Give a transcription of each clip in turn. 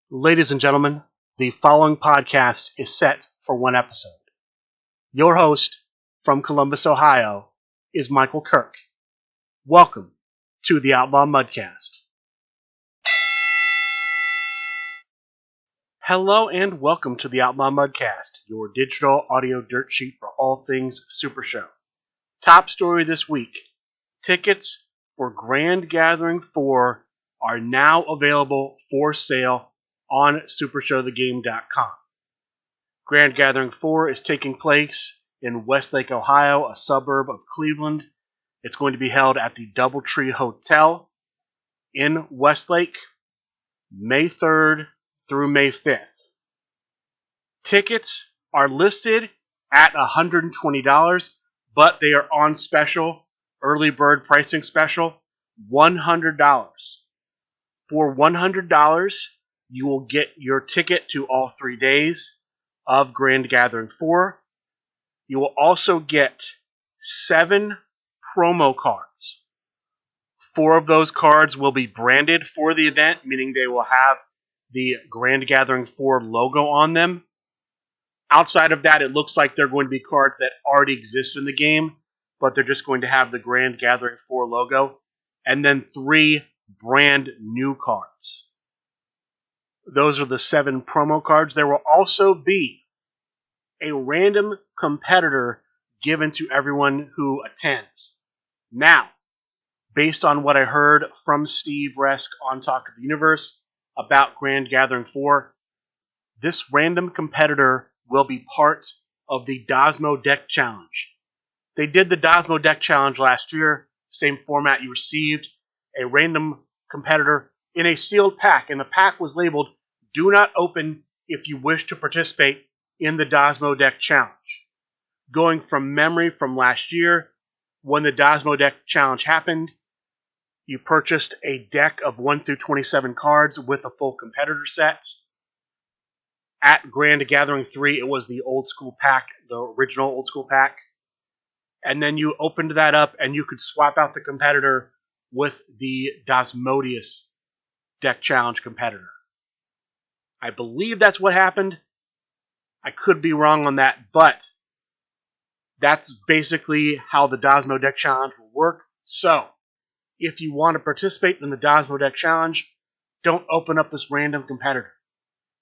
Ladies and gentlemen, the following podcast is set for one episode. Your host from Columbus, Ohio, is Michael Kirk. Welcome to the Outlaw Mudcast. Hello and welcome to the Outlaw Mudcast, your digital audio dirt sheet for all things Supershow. Top story this week: tickets for Grand Gathering 4 are now available for sale on SupershowTheGame.com. Grand Gathering 4 is taking place in Westlake, Ohio, a suburb of Cleveland. It's going to be held at the DoubleTree Hotel in Westlake, May 3rd through May 5th. Tickets are listed at $120, but they are on special, early bird pricing special, $100. For $100, you will get your ticket to all 3 days of Grand Gathering 4. You will also get 7 promo cards. 4 of those cards will be branded for the event, meaning they will have the Grand Gathering 4 logo on them. Outside of that, it looks like they're going to be cards that already exist in the game, but they're just going to have the Grand Gathering 4 logo. And then 3 brand new cards. Those are the 7 promo cards. There will also be a random competitor given to everyone who attends. Now, based on what I heard from Steve Resk on Talk of the Universe about Grand Gathering 4, this random competitor will be part of the Dosmo Deck Challenge. They did the Dosmo Deck Challenge last year, same format. You received a random competitor in a sealed pack, and the pack was labeled "Do not open if you wish to participate in the Dosmo Deck Challenge." Going from memory from last year, when the Dosmo Deck Challenge happened, you purchased a deck of 1 through 27 cards with a full competitor set. At Grand Gathering 3, it was the old school pack, the original old school pack. And then you opened that up and you could swap out the competitor with the Dosmodius Deck Challenge competitor. I believe that's what happened. I could be wrong on that, but that's basically how the Dosmo Deck Challenge will work. So, if you want to participate in the Dosmo Deck Challenge, don't open up this random competitor.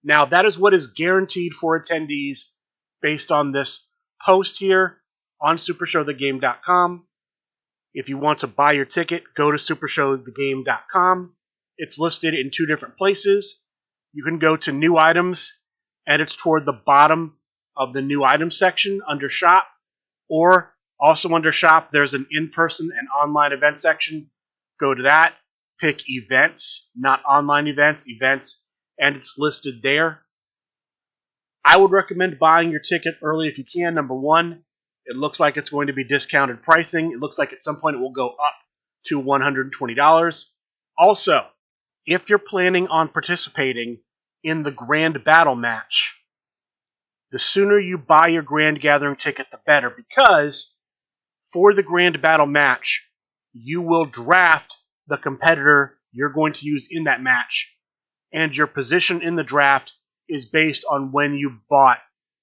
Now, that is what is guaranteed for attendees based on this post here on SupershowTheGame.com. If you want to buy your ticket, go to SupershowTheGame.com. It's listed in 2 different places. You can go to New Items, and it's toward the bottom of the New Items section under Shop. Or also under Shop, there's an in-person and online event section. Go to that. Pick Events, not online events, and it's listed there. I would recommend buying your ticket early if you can. Number one, it looks like it's going to be discounted pricing. It looks like at some point it will go up to $120. Also, if you're planning on participating in the Grand Battle match, the sooner you buy your Grand Gathering ticket, the better, because for the Grand Battle match, you will draft the competitor you're going to use in that match, and your position in the draft is based on when you bought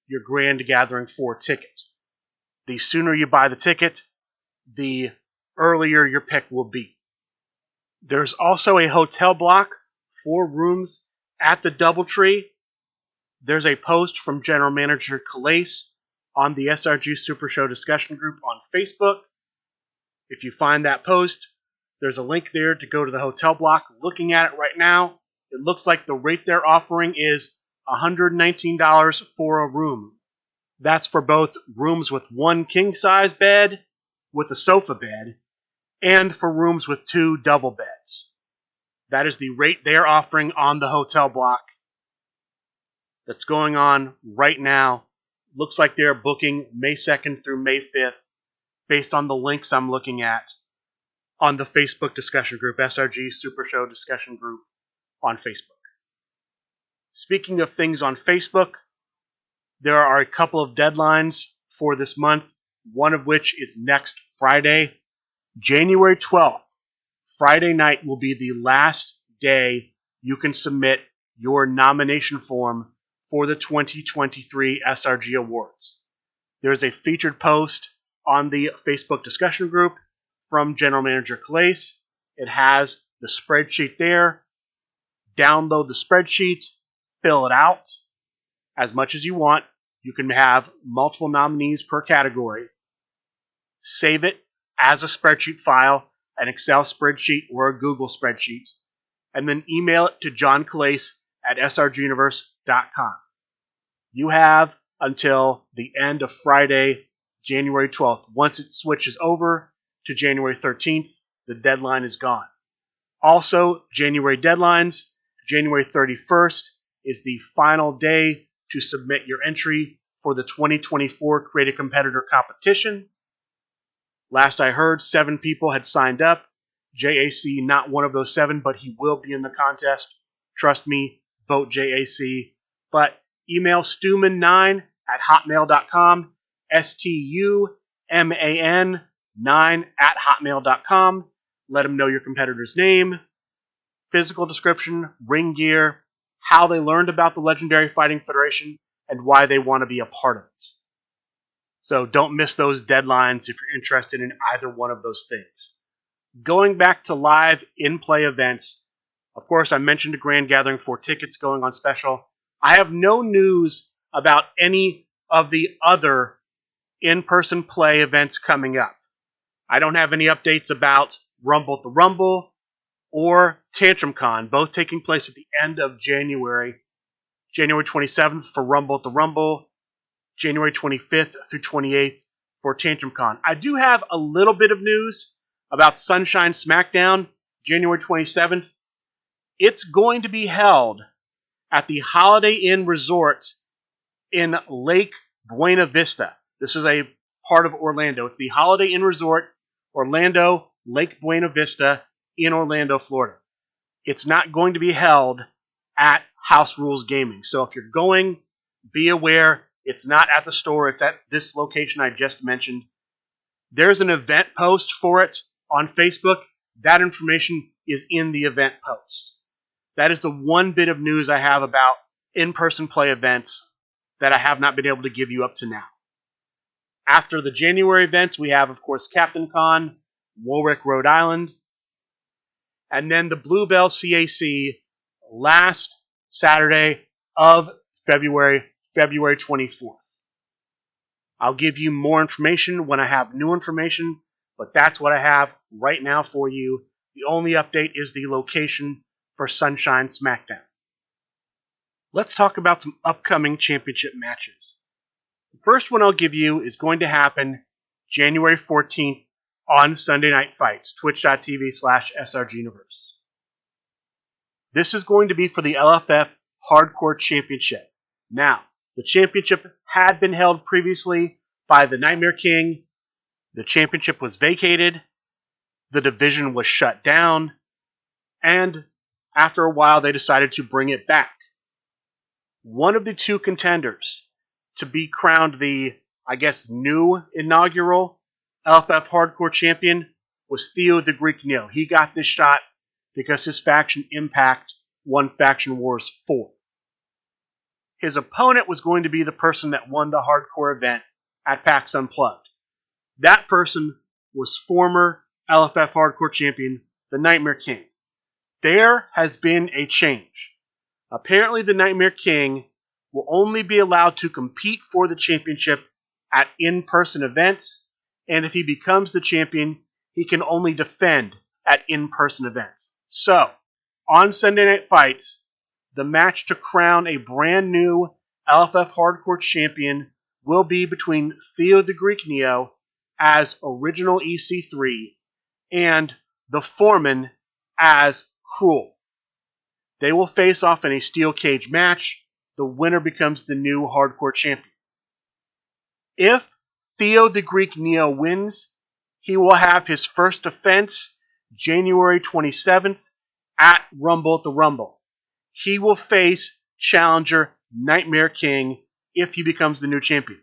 your Grand Gathering 4 ticket. The sooner you buy the ticket, the earlier your pick will be. There's also a hotel block for rooms at the DoubleTree. There's a post from General Manager Calais on the SRG Super Show discussion group on Facebook. If you find that post, there's a link there to go to the hotel block. Looking at it right now, it looks like the rate they're offering is $119 for a room. That's for both rooms with 1 king-size bed with a sofa bed, and for rooms with 2 double beds. That is the rate they are offering on the hotel block that's going on right now. Looks like they're booking May 2nd through May 5th based on the links I'm looking at on the Facebook discussion group, SRG Super Show discussion group on Facebook. Speaking of things on Facebook, there are a couple of deadlines for this month, one of which is next Friday, January 12th. Friday night will be the last day you can submit your nomination form for the 2023 SRG Awards. There's a featured post on the Facebook discussion group from General Manager Calais. It has the spreadsheet there. Download the spreadsheet, fill it out as much as you want. You can have multiple nominees per category. Save it as a spreadsheet file, an Excel spreadsheet or a Google spreadsheet, and then email it to John Calais at srguniverse.com. You have until the end of Friday, January 12th. Once it switches over to January 13th, the deadline is gone. Also, January deadlines, January 31st is the final day to submit your entry for the 2024 Creative Competitor Competition. Last I heard, 7 people had signed up. JAC, not one of those 7, but he will be in the contest. Trust me, vote JAC. But email stuman9@hotmail.com, stuman9@hotmail.com. Let him know your competitor's name, physical description, ring gear, how they learned about the Legendary Fighting Federation, and why they want to be a part of it. So don't miss those deadlines if you're interested in either one of those things. Going back to live in-play events, of course, I mentioned a Grand Gathering for tickets going on special. I have no news about any of the other in-person play events coming up. I don't have any updates about Rumble at the Rumble or Tantrum Con, both taking place at the end of January. January 27th for Rumble at the Rumble, January 25th through 28th for Tantrum Con. I do have a little bit of news about Sunshine Smackdown, January 27th. It's going to be held at the Holiday Inn Resort in Lake Buena Vista. This is a part of Orlando. It's the Holiday Inn Resort, Orlando, Lake Buena Vista in Orlando, Florida. It's not going to be held at House Rules Gaming. So if you're going, be aware it's not at the store. It's at this location I just mentioned. There's an event post for it on Facebook. That information is in the event post. That is the one bit of news I have about in-person play events that I have not been able to give you up to now. After the January events, we have, of course, Captain Con, Warwick, Rhode Island, and then the Bluebell CAC last Saturday of February 24th. I'll give you more information when I have new information, but that's what I have right now for you. The only update is the location for Sunshine Smackdown. Let's talk about some upcoming championship matches. The first one I'll give you is going to happen January 14th on Sunday Night Fights, twitch.tv/srguniverse. This is going to be for the LFF Hardcore Championship. Now, the championship had been held previously by the Nightmare King. The championship was vacated. The division was shut down. And after a while, they decided to bring it back. One of the two contenders to be crowned the, new inaugural LFF Hardcore Champion was Theo the Greek Neo. He got this shot because his faction Impact won Faction Wars 4. His opponent was going to be the person that won the hardcore event at PAX Unplugged. That person was former LFF Hardcore Champion, the Nightmare King. There has been a change. Apparently, the Nightmare King will only be allowed to compete for the championship at in-person events, and if he becomes the champion, he can only defend at in-person events. So, on Sunday Night Fights, the match to crown a brand new LFF Hardcore Champion will be between Theo the Greek Neo as original EC3 and the Foreman as Cruel. They will face off in a steel cage match. The winner becomes the new Hardcore Champion. If Theo the Greek Neo wins, he will have his first defense January 27th at Rumble at the Rumble. He will face challenger Nightmare King if he becomes the new champion.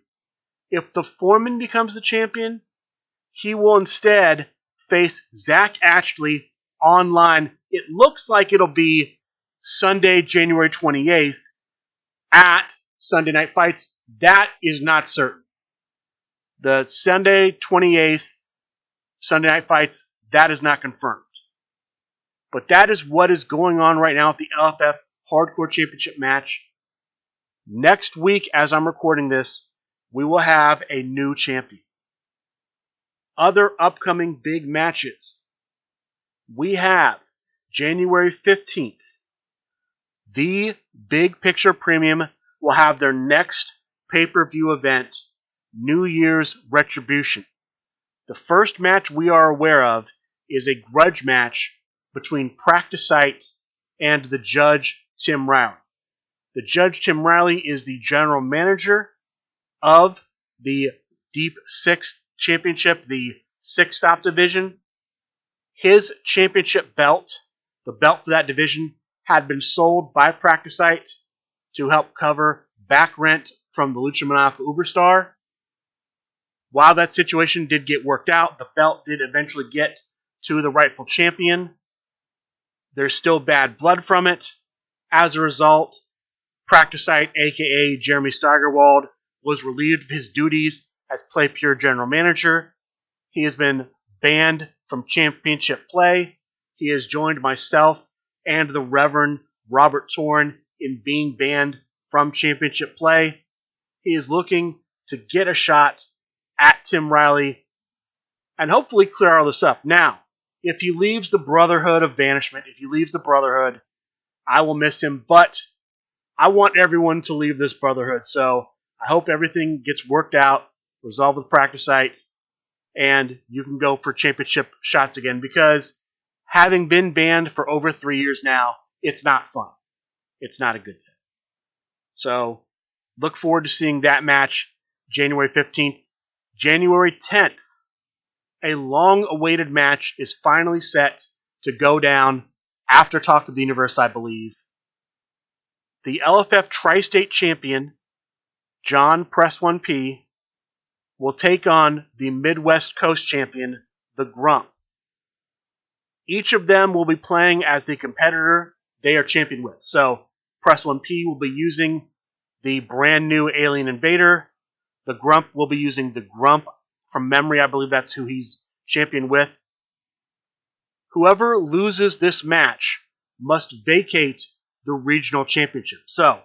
If the Foreman becomes the champion, he will instead face Zach Ashley online. It looks like it'll be Sunday, January 28th at Sunday Night Fights, that is not certain. The Sunday 28th Sunday Night Fights, that is not confirmed. But that is what is going on right now at the LFF Hardcore Championship match. Next week, as I'm recording this, we will have a new champion. Other upcoming big matches. We have January 15th. The Big Picture Premium will have their next pay-per-view event, New Year's Retribution. The first match we are aware of is a grudge match between Practice Site and the Judge Tim Riley. The Judge Tim Riley is the general manager of the Deep Six Championship, the six-stop division. His championship belt, the belt for that division, had been sold by Practice Site to help cover back rent from the Lucha Monaco Uberstar. While that situation did get worked out, the belt did eventually get to the rightful champion. There's still bad blood from it. As a result, Practice Site, a.k.a. Jeremy Steigerwald, was relieved of his duties as Play Pure general manager. He has been banned from championship play. He has joined myself and the Reverend Robert Torn in being banned from championship play. He is looking to get a shot at Tim Riley and hopefully clear all this up. Now, if he leaves the Brotherhood of Banishment, if he leaves the Brotherhood, I will miss him, but I want everyone to leave this Brotherhood, so I hope everything gets worked out, resolved with Practice Site, and you can go for championship shots again, because having been banned for over 3 years now, it's not fun. It's not a good thing. So, look forward to seeing that match January 15th. January 10th, a long-awaited match is finally set to go down after Talk of the Universe, I believe. The LFF Tri-State Champion, John Press 1P, will take on the Midwest Coast Champion, the Grump. Each of them will be playing as the competitor they are champion with. So, Press 1P will be using the brand new Alien Invader. The Grump will be using the Grump. From memory, I believe that's who he's champion with. Whoever loses this match must vacate the regional championship. So,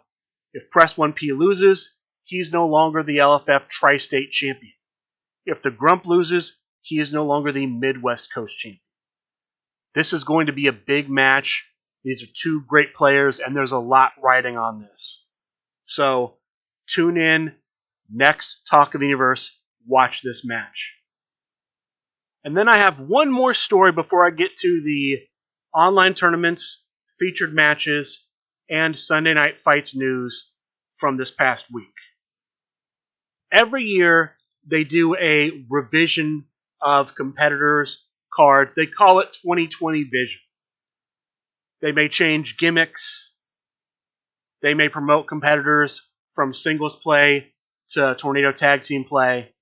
if Press 1P loses, he's no longer the LFF Tri-State Champion. If the Grump loses, he is no longer the Midwest Coast Champion. This is going to be a big match. These are two great players, and there's a lot riding on this. So, tune in. Next Talk of the Universe, watch this match. And then I have one more story before I get to the online tournaments, featured matches, and Sunday Night Fights news from this past week. Every year, they do a revision of competitors' cards. They call it 2020 Vision. They may change gimmicks. They may promote competitors from singles play to Tornado Tag Team play.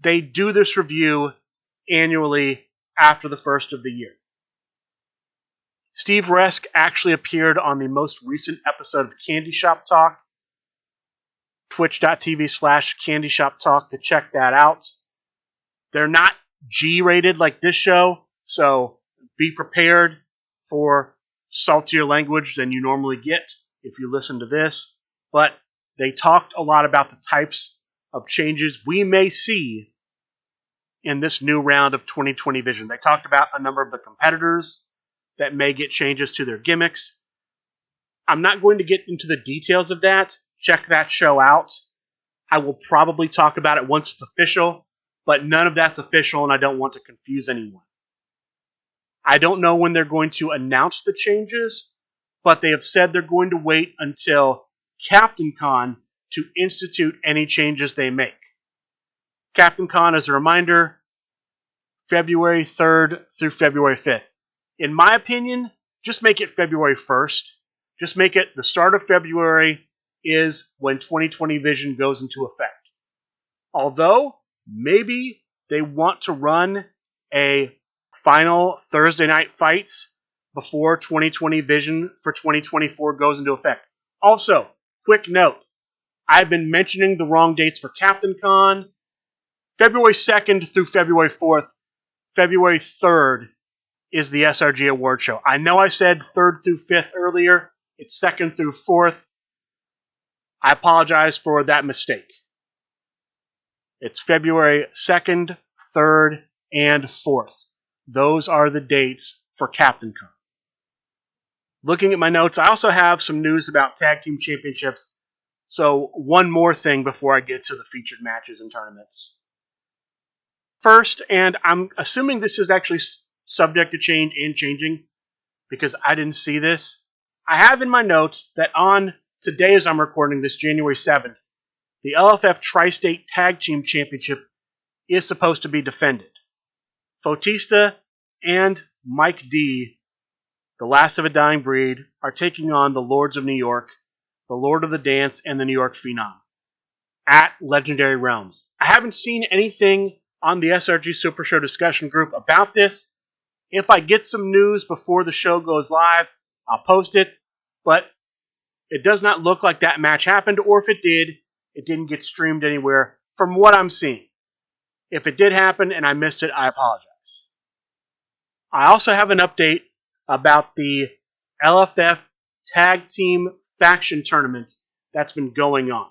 They do this review annually after the first of the year. Steve Resk actually appeared on the most recent episode of Candy Shop Talk, twitch.tv/Candy Shop Talk to check that out. They're not G-rated like this show, so be prepared for saltier language than you normally get if you listen to this. But they talked a lot about the types of changes we may see in this new round of 2020 Vision. They talked about a number of the competitors that may get changes to their gimmicks. I'm not going to get into the details of that. Check that show out. I will probably talk about it once it's official, but none of that's official, and I don't want to confuse anyone. I don't know when they're going to announce the changes, but they have said they're going to wait until Captain Con to institute any changes they make. Captain Con, as a reminder, February 3rd through February 5th. In my opinion, just make it February 1st. Just make it the start of February is when 2020 Vision goes into effect. Although, maybe they want to run a final Thursday Night Fights before 2020 vision for 2024 goes into effect. Also, quick note, I've been mentioning the wrong dates for Captain Con. February 2nd through February 4th. February 3rd is the SRG Award Show. I know I said 3rd through 5th earlier. It's 2nd through 4th. I apologize for that mistake. It's February 2nd, 3rd, and 4th. Those are the dates for Captain Con. Looking at my notes, I also have some news about Tag Team Championships. So one more thing before I get to the featured matches and tournaments. First, and I'm assuming this is actually subject to change and changing because I didn't see this. I have in my notes that on today as I'm recording this, January 7th, the LFF Tri-State Tag Team Championship is supposed to be defended. Fotista and Mike D, the last of a dying breed, are taking on the Lords of New York, the Lord of the Dance, and the New York Phenom at Legendary Realms. I haven't seen anything on the SRG Super Show discussion group about this. If I get some news before the show goes live, I'll post it, but it does not look like that match happened, or if it did, it didn't get streamed anywhere from what I'm seeing. If it did happen and I missed it, I apologize. I also have an update about the LFF Tag Team Faction Tournament that's been going on.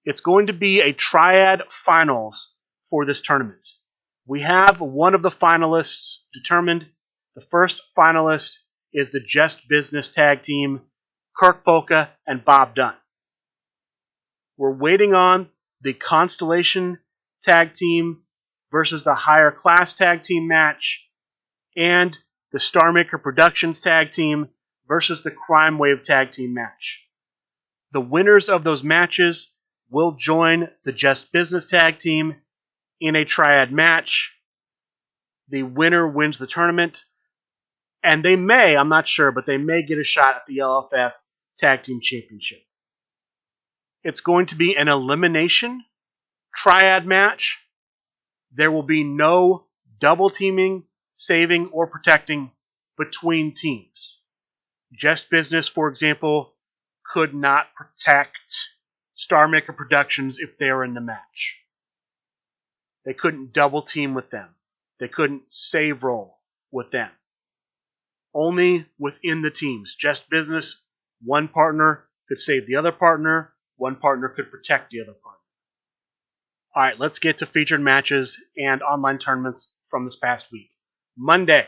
It's going to be a triad finals for this tournament. We have one of the finalists determined. The first finalist is the Just Business Tag Team, Kirk Polka and Bob Dunn. We're waiting on the Constellation Tag Team versus the Higher Class Tag Team match and the Starmaker Productions Tag Team versus the Crime Wave Tag Team match. The winners of those matches will join the Just Business Tag Team in a triad match. The winner wins the tournament, and they may, I'm not sure, but they may get a shot at the LFF Tag Team Championship. It's going to be an elimination triad match. There will be no double teaming, saving, or protecting between teams. Just Business, for example, could not protect Starmaker Productions if they were in the match. They couldn't double team with them. They couldn't save roll with them. Only within the teams. Just Business, one partner could save the other partner, one partner could protect the other partner. Alright, let's get to featured matches and online tournaments from this past week. Monday,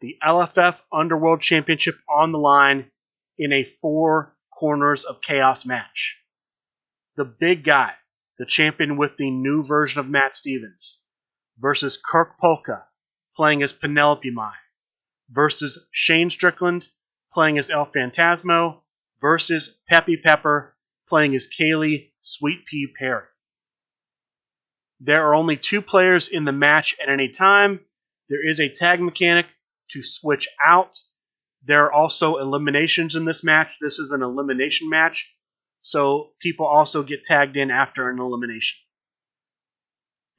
the LFF Underworld Championship on the line in a 4 Corners of Chaos match. The big guy, the champion with the new version of Matt Stevens, versus Kirk Polka, playing as Penelope Mai, versus Shane Strickland, playing as El Phantasmo, versus Peppy Pepper, playing as Kaylee Sweet Pea Perry. There are only 2 players in the match at any time. There is a tag mechanic to switch out. There are also eliminations in this match. This is an elimination match, so people also get tagged in after an elimination.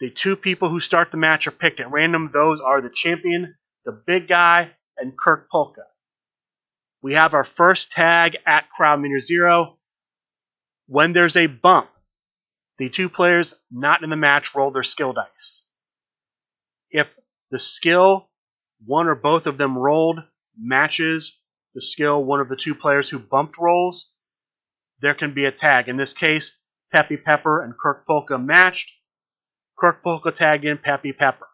The 2 people who start the match are picked at random. Those are the champion, the big guy, and Kirk Polka. We have our first tag at Crowd Meter 0. When there's a bump, the 2 players not in the match roll their skill dice. If the skill, one or both of them rolled, matches the skill one of the 2 players who bumped rolls, there can be a tag. In this case, Peppy Pepper and Kirk Polka matched. Kirk Polka tagged in Peppy Pepper.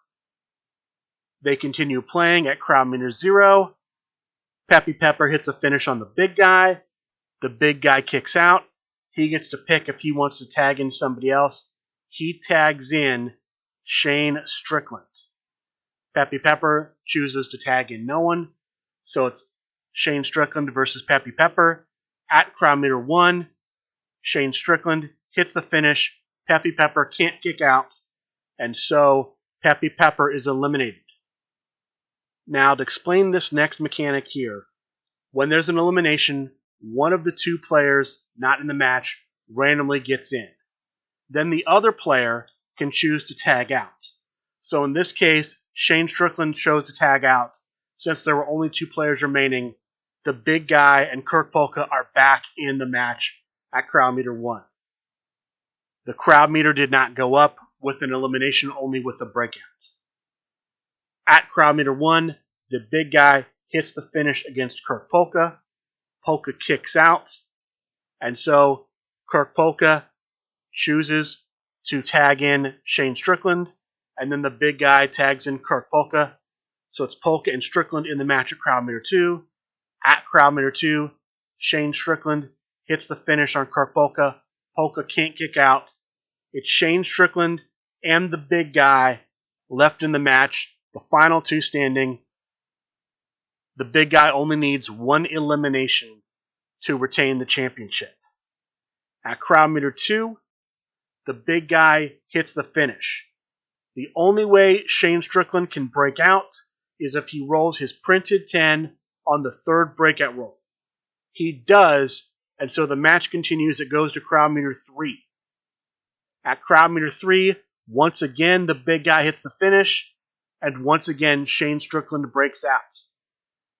They continue playing at Crowd Meter 0. Peppy Pepper hits a finish on the big guy. The big guy kicks out. He gets to pick if he wants to tag in somebody else. He tags in Shane Strickland. Peppy Pepper chooses to tag in no one. So it's Shane Strickland versus Peppy Pepper. At Crowd Meter 1, Shane Strickland hits the finish. Peppy Pepper can't kick out. And so Peppy Pepper is eliminated. Now, to explain this next mechanic here, when there's an elimination, one of the 2 players not in the match randomly gets in. Then the other player can choose to tag out. So in this case, Shane Strickland chose to tag out, since there were only 2 players remaining, the big guy and Kirk Polka are back in the match at crowd meter 1. The crowd meter did not go up with an elimination, only with a breakout. At crowd meter 1, the big guy hits the finish against Kirk Polka. Polka kicks out, and so Kirk Polka chooses to tag in Shane Strickland, and then the big guy tags in Kirk Polka. So it's Polka and Strickland in the match at crowd meter 2. At crowd meter 2, Shane Strickland hits the finish on Kirk Polka. Polka can't kick out. It's Shane Strickland and the big guy left in the match, the final 2 standing. The big guy only needs 1 elimination to retain the championship. At crowd meter 2, the big guy hits the finish. The only way Shane Strickland can break out is if he rolls his printed 10 on the 3rd breakout roll. He does, and so the match continues. It goes to crowd meter 3. At crowd meter 3, once again, the big guy hits the finish, and once again, Shane Strickland breaks out.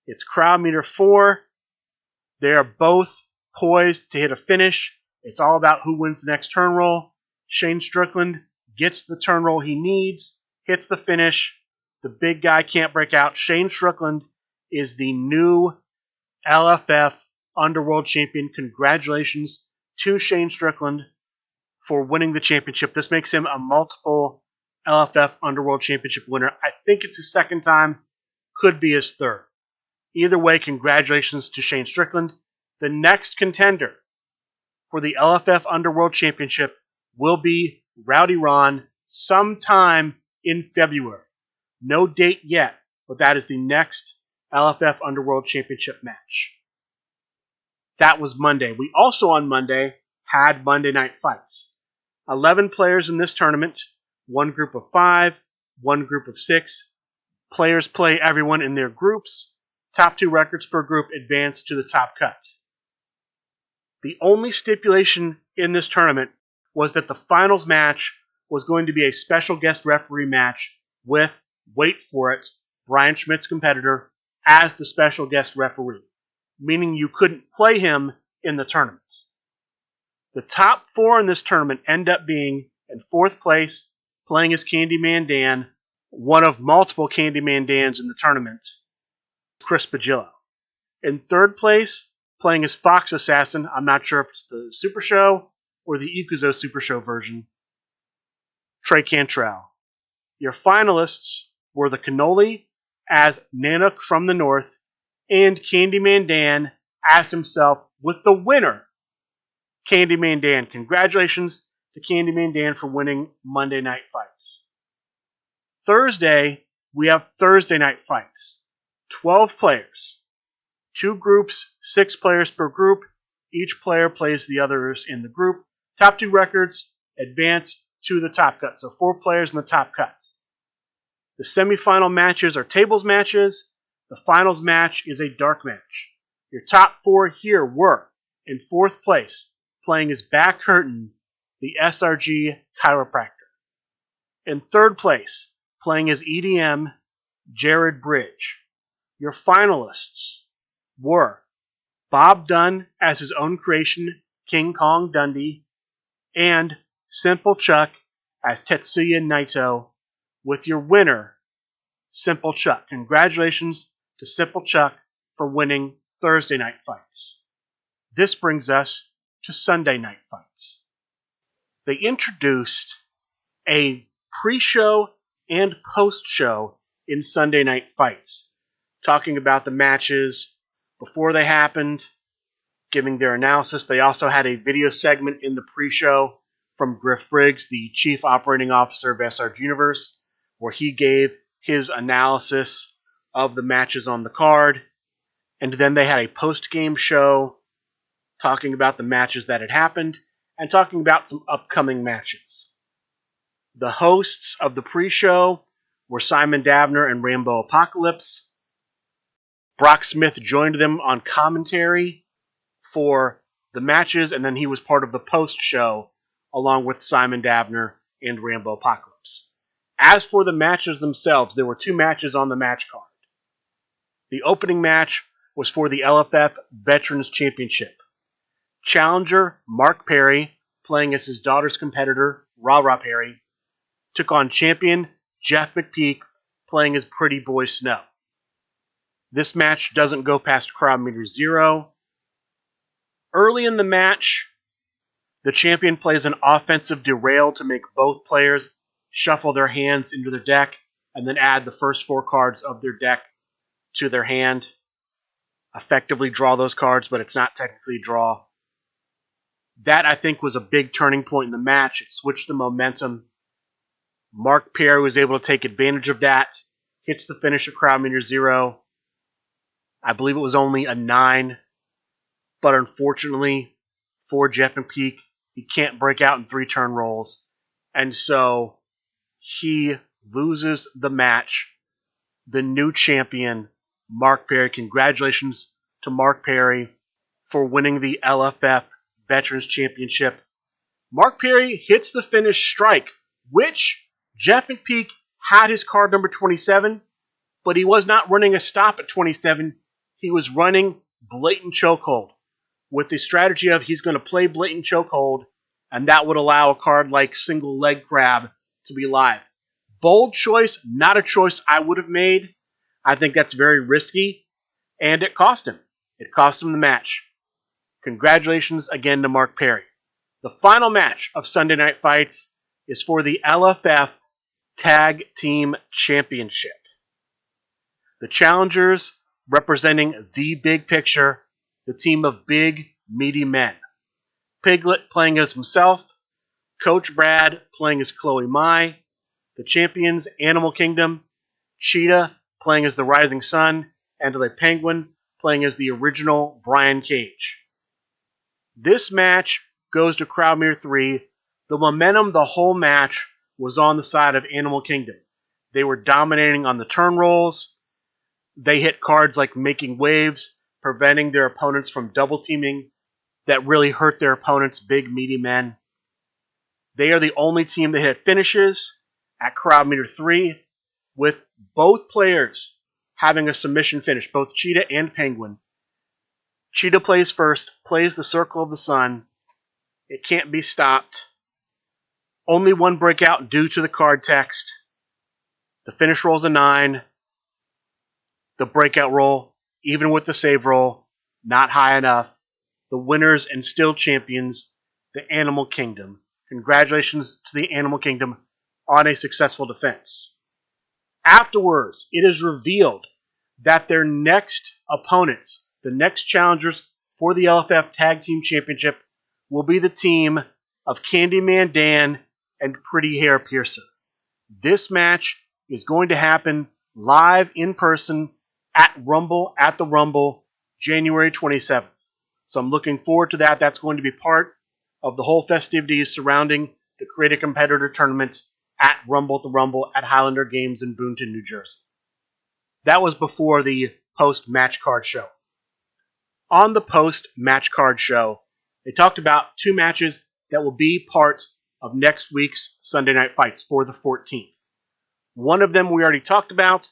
It's crowd meter 4. They are both poised to hit a finish. It's all about who wins the next turn roll. Shane Strickland gets the turn roll he needs, hits the finish. The big guy can't break out. Shane Strickland is the new LFF Underworld Champion. Congratulations to Shane Strickland for winning the championship. This makes him a multiple LFF Underworld Championship winner. I think it's his 2nd time. Could be his 3rd. Either way, congratulations to Shane Strickland. The next contender for the LFF Underworld Championship will be Rowdy Ron sometime in February. No date yet, but that is the next LFF Underworld Championship match. That was Monday. We also on Monday had Monday Night Fights. 11 players in this tournament, 1 group of 5, 1 group of 6. Players play everyone in their groups. Top 2 records per group advance to the top cut. The only stipulation in this tournament was that the finals match was going to be a special guest referee match with, wait for it, Brian Schmidt's competitor as the special guest referee, meaning you couldn't play him in the tournament. The top 4 in this tournament end up being in 4th place, playing as Candyman Dan, one of multiple Candyman Dans in the tournament, Chris Pagillo. In 3rd place, playing as Fox Assassin, I'm not sure if it's the Super Show or the Ikuzo Super Show version, Trey Cantrell. Your finalists were the Cannoli as Nanook from the North and Candyman Dan as himself, with the winner, Candyman Dan. Congratulations to Candyman Dan for winning Monday Night Fights. Thursday, we have Thursday Night Fights. 12 players. 2 groups, 6 players per group. Each player plays the others in the group. Top 2 records advance to the top cut. So 4 players in the top cut. The semifinal matches are tables matches. The finals match is a dark match. Your top 4 here were, in 4th place, playing as Back Curtain, the SRG chiropractor. In 3rd place, playing as EDM, Jared Bridge. Your finalists were Bob Dunn as his own creation, King Kong Dundee, and Simple Chuck as Tetsuya Naito, with your winner, Simple Chuck. Congratulations to Simple Chuck for winning Thursday Night Fights. This brings us to Sunday Night Fights. They introduced a pre-show and post-show in Sunday Night Fights, talking about the matches before they happened, giving their analysis. They also had a video segment in the pre-show from Griff Briggs, the Chief Operating Officer of SRG Universe, where he gave his analysis of the matches on the card. And then they had a post-game show talking about the matches that had happened and talking about some upcoming matches. The hosts of the pre-show were Simon Davner and Rambo Apocalypse. Brock Smith joined them on commentary for the matches, and then he was part of the post-show along with Simon Davner and Rambo Apocalypse. As for the matches themselves, there were 2 matches on the match card. The opening match was for the LFF Veterans Championship. Challenger Mark Perry, playing as his daughter's competitor, Ra Perry, took on champion Jeff McPeak, playing as Pretty Boy Snow. This match doesn't go past crowd meter 0. Early in the match, the champion plays an offensive derail to make both players shuffle their hands into their deck and then add the first 4 cards of their deck to their hand. Effectively draw those cards, but it's not technically a draw. That, I think, was a big turning point in the match. It switched the momentum. Mark Perry was able to take advantage of that. Hits the finish at crowd meter 0. I believe it was only a 9. But unfortunately, for Jeff McPeak, he can't break out in 3 turn rolls. And so he loses the match. The new champion, Mark Perry. Congratulations to Mark Perry for winning the LFF Veterans Championship. Mark Perry hits the finish strike, which Jeff McPeak had his card number 27, but he was not running a stop at 27. He was running blatant chokehold with the strategy of he's going to play blatant chokehold, and that would allow a card like single leg crab to be live. Bold choice, not a choice I would have made. I think that's very risky, and it cost him. It cost him the match. Congratulations again to Mark Perry. The final match of Sunday Night Fights is for the LFF Tag Team Championship. The challengers representing the big picture, the team of big, meaty men. Piglet playing as himself, Coach Brad playing as Chloe Mai, the champions Animal Kingdom, Cheetah playing as the Rising Sun, and the Penguin playing as the original Brian Cage. This match goes to crowd meter 3. The momentum the whole match was on the side of Animal Kingdom. They were dominating on the turn rolls. They hit cards like Making Waves, preventing their opponents from double teaming. That really hurt their opponents, big, meaty men. They are the only team that hit finishes at crowd meter 3, with both players having a submission finish, both Cheetah and Penguin. Cheetah plays first, plays the Circle of the Sun. It can't be stopped. Only one breakout due to the card text. The finish roll's a 9. The breakout roll, even with the save roll, not high enough. The winners and still champions, the Animal Kingdom. Congratulations to the Animal Kingdom on a successful defense. Afterwards, it is revealed that their next opponents, the next challengers for the LFF Tag Team Championship, will be the team of Candyman Dan and Pretty Hair Piercer. This match is going to happen live in person at the Rumble, January 27th. So I'm looking forward to that. That's going to be part of the whole festivities surrounding the Create a Competitor tournament at the Rumble at Highlander Games in Boonton, New Jersey. That was before the post-match card show. On the post-match card show, they talked about 2 matches that will be part of next week's Sunday Night Fights for the 14th. One of them we already talked about,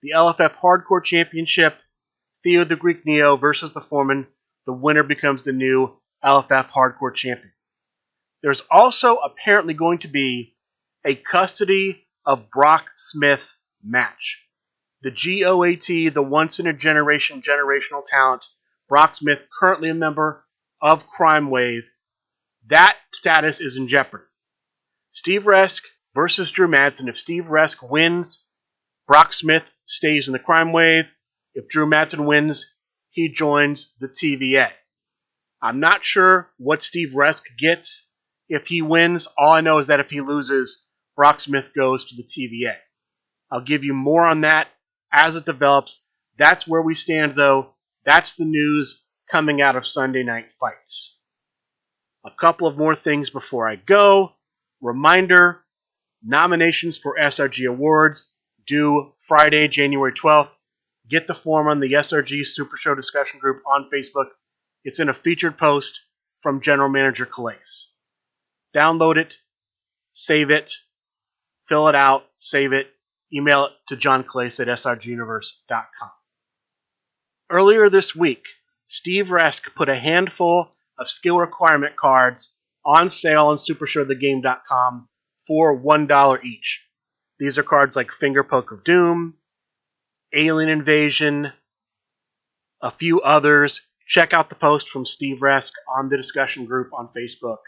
the LFF Hardcore Championship, Theo the Greek Neo versus the Foreman. The winner becomes the new LFF Hardcore Champion. There's also apparently going to be a custody of Brock Smith match. The GOAT, the once-in-a-generation generational talent, Brock Smith, currently a member of Crime Wave. That status is in jeopardy. Steve Resk versus Drew Madsen. If Steve Resk wins, Brock Smith stays in the Crime Wave. If Drew Madsen wins, he joins the TVA. I'm not sure what Steve Resk gets if he wins. All I know is that if he loses, Brock Smith goes to the TVA. I'll give you more on that as it develops. That's where we stand, though. That's the news coming out of Sunday Night Fights. A couple of more things before I go. Reminder, nominations for SRG Awards due Friday, January 12th. Get the form on the SRG Super Show discussion group on Facebook. It's in a featured post from General Manager Calais. Download it, save it, fill it out, save it, email it to John Calais at srguniverse.com. Earlier this week, Steve Resk put a handful of skill requirement cards on sale on SupershowTheGame.com for $1 each. These are cards like Finger Poke of Doom, Alien Invasion, a few others. Check out the post from Steve Resk on the discussion group on Facebook.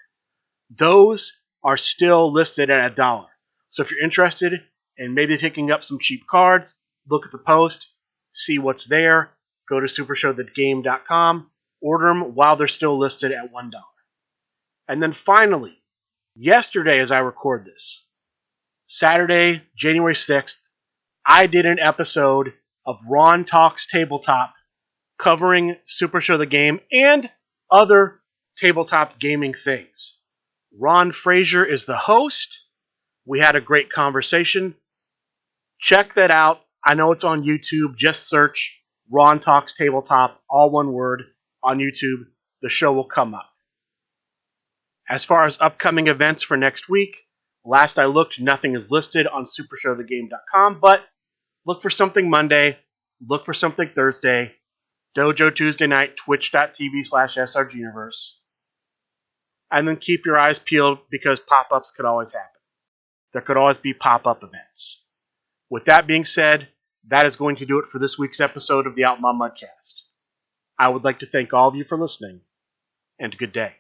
Those are still listed at $1. So if you're interested in maybe picking up some cheap cards, look at the post, see what's there, go to supershowthegame.com, order them while they're still listed at $1. And then finally, yesterday as I record this, Saturday, January 6th, I did an episode of Ron Talks Tabletop covering Super Show the Game and other tabletop gaming things. Ron Frazier is the host. We had a great conversation. Check that out. I know it's on YouTube. Just search Ron Talks Tabletop, all one word, on YouTube. The show will come up. As far as upcoming events for next week, last I looked, nothing is listed on supershowthegame.com, but look for something Monday, look for something Thursday, Dojo Tuesday night, twitch.tv/srguniverse. And then keep your eyes peeled because pop-ups could always happen. There could always be pop-up events. With that being said, that is going to do it for this week's episode of the Outlaw Mudcast. I would like to thank all of you for listening, and good day.